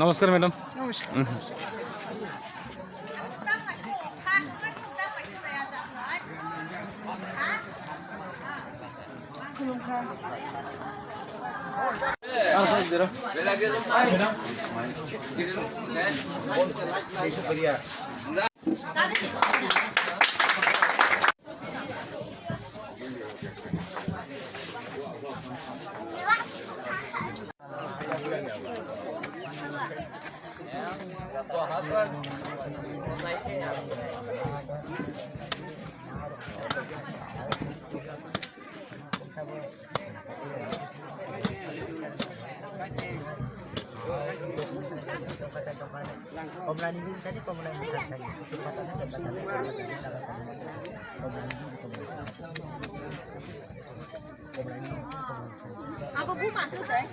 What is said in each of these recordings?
নমস্কার ম্যাডাম। নমস্কার। Aku buka tuh deh.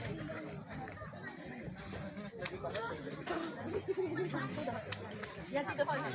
Ya kita punya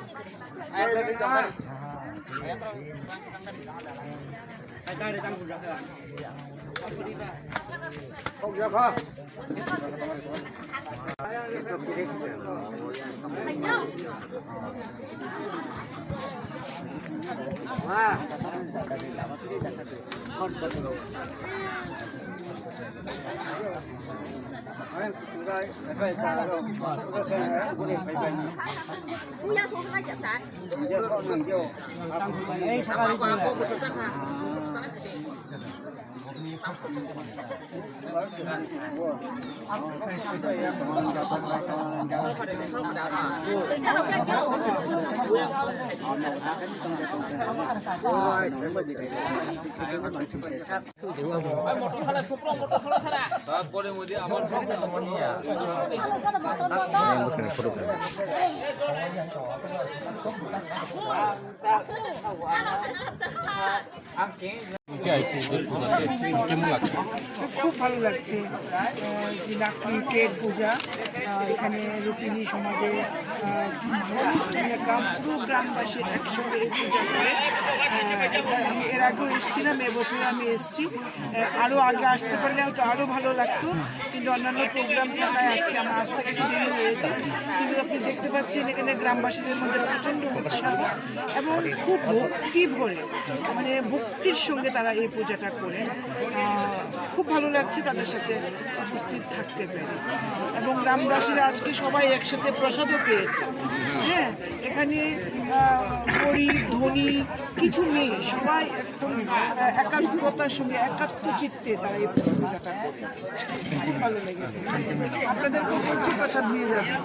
suara aja kan? তারপরে মধ্যে আমার সঙ্গে আমার নিয়ে খুব ভালো লাগছে পেট পূজা এখানে রুপিনী সমাজে সমস্ত পুরো গ্রামবাসী একসঙ্গে এই পূজা করে। আমি এর আগেও এসেছিলাম, এবছর আমি এসেছি। আরও আগে আসতে পারলে হয়তো আরও ভালো লাগতো, কিন্তু অন্যান্য প্রোগ্রাম থাকায় আজকে আমার আসতে একটু দেরি হয়েছে। কিন্তু আপনি দেখতে পাচ্ছেন এখানে গ্রামবাসীদের মধ্যে প্রচণ্ড উৎসাহ এবং খুব ভক্তি ভরে, মানে ভক্তির সঙ্গে তারা এই পূজাটা করে। খুব ভালো লাগছে তাদের সাথে উপস্থিত থাকতে পেরে। এবং গ্রামবাসীরা আজকে সবাই একসাথে প্রসাদও পেয়েছে। হ্যাঁ, এখানে গরিব ধনী কিছু নেই, সবাই একদম একাত্মতার সঙ্গে একাত্ম চিত্তে তারা এই পূজাটা করে। খুব ভালো লেগেছে। আপনাদেরকেও বলছি প্রসাদ নিয়ে যাবেন।